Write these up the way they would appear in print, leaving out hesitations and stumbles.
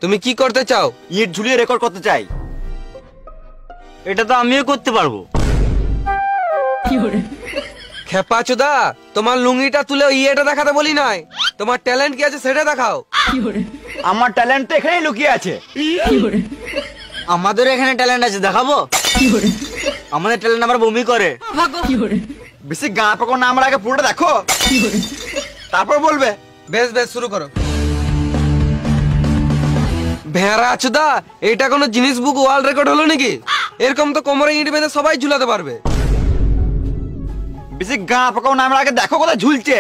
তুমি কি করতে চাও? ইট ঝুলিয়ে রেকর্ড করতে চাই। এটা তো আমিও করতে পারবো। খেপা চোদা, তোমার লুঙ্গিটা তুলে ইয়েটা দেখাতে বলি নাই, তোমার ট্যালেন্ট কি আছে সেটা দেখাও। আমার ট্যালেন্ট তো এখানেই লুকিয়ে আছে। আমাদের এখানে ট্যালেন্ট আছে, দেখাবো? আমাদের ট্যালেন্ট আমরা বমি করে। বেশি গাঁ পাকো না, আমার আগে পুরোটা দেখো, তারপর বলবে। বেশ বেশ, শুরু করো। ভেড়া চোদা, এটা কোনো জিনিস বুক ওয়ার্ল্ড রেকর্ড হলো নাকি? এরকম তো কোমরে ইট বেঁধে সবাই ঝুলাতে পারবে। বেশি গাঁ পাকাও না, আমার আগে দেখো কোথায় ঝুলছে।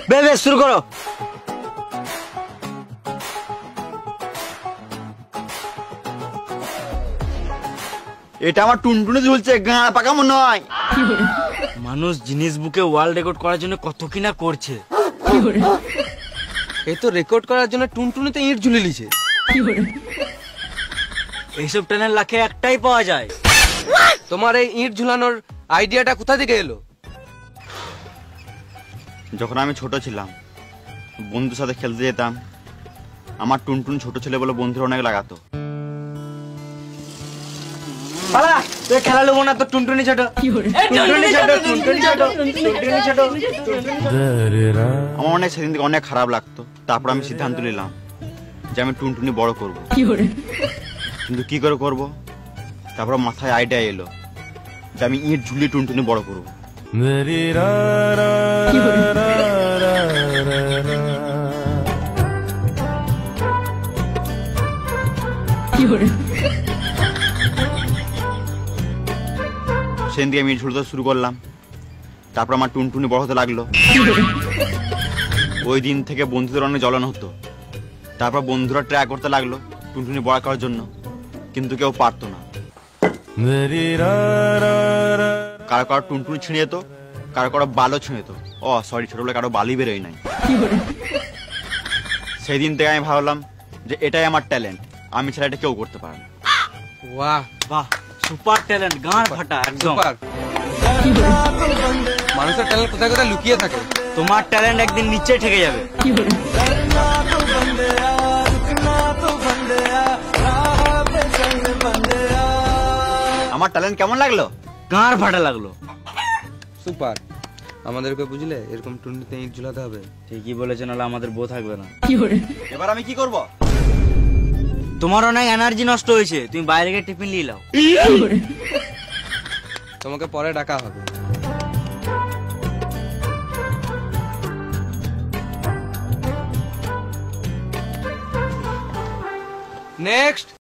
বেশ শুরু করো। এটা আমার টুনটুনি ঝুলছে, গাঁ পাকামো নয়। মানুষ জিনিস বুকে ওয়ার্ল্ড রেকর্ড করার জন্য কত কিনা করছে। এই তো রেকর্ড করার জন্য টুনটুনিতে ইট ঝুলে লিছে। এইসব ট্যালেন্ট লাখে একটাই পাওয়া যায়। তোমার এই ইট ঝুলানোর আইডিয়াটা কোথা থেকে এলো? যখন আমি ছোট ছিলাম, বন্ধুর সাথে খেলতে যেতাম। আমার টুনটুন ছোট ছেলে বলে বন্ধুরা অনেক লাগাতো। পালা, তুই খেলা লোবো না, তো টুনটুনি ছোট। টুনটুনি ছোট, টুনটুনি ছোট, টুনটুনি ছোট। আমার অনেক সেদিন থেকে অনেক খারাপ লাগতো। তারপর আমি সিদ্ধান্ত নিলাম যে আমি টুনটুনি বড় করব। কিন্তু কি করে করব? তারপর মাথায় আইডিয়া এলো যে আমি ইট ঝুলিয়ে টুনটুনি বড় করব। সেদিন থেকে আমি ইট ঝুলতে শুরু করলাম। তারপর আমার টুনটুনি বড় হতে লাগলো। ওই দিন থেকে বন্ধুদের অনেক জ্বলন হতো। তারপর বন্ধুরা ট্রাই করতে লাগলো টুনটুনি বড় করার জন্য, কিন্তু কেউ পারতো না। কারো কারো টুনটুনি ছিঁড়ে যেত, কারো কারো বালও ছিঁড়ে যেত। সরি, ছোটবেলায় কারো বালি বেরোয় নাই। সেই দিন থেকে আমি ভাবলাম যে এটাই আমার ট্যালেন্ট, আমি ছাড়া এটা কেউ করতে পারে না। বাহ বাহ, সুপার ট্যালেন্ট, গাঁড় ফাটা একদম। সুপার। মানুষের ট্যালেন্ট কোথায় কোথায় লুকিয়ে থাকে। তোমার ট্যালেন্ট একদিন নিচে ঠেকে যাবে। আমার ট্যালেন্ট কেমন লাগলো? গাঁড় ফাটা লাগলো। সুপার। আমাদেরকে বুঝলে এরকম টুনটুনিতে ইট ঝুলাতে হবে। ঠিকই বলেছেন, নাহলে আমাদের বউ থাকবে না। এবার আমি কি করব? তোমার অনেক এনার্জি নষ্ট হয়েছে, তুমি বাইরে গিয়ে টিফিন নিয়ে নাও। তোমাকে পরে ডাকা হবে। নেক্সট।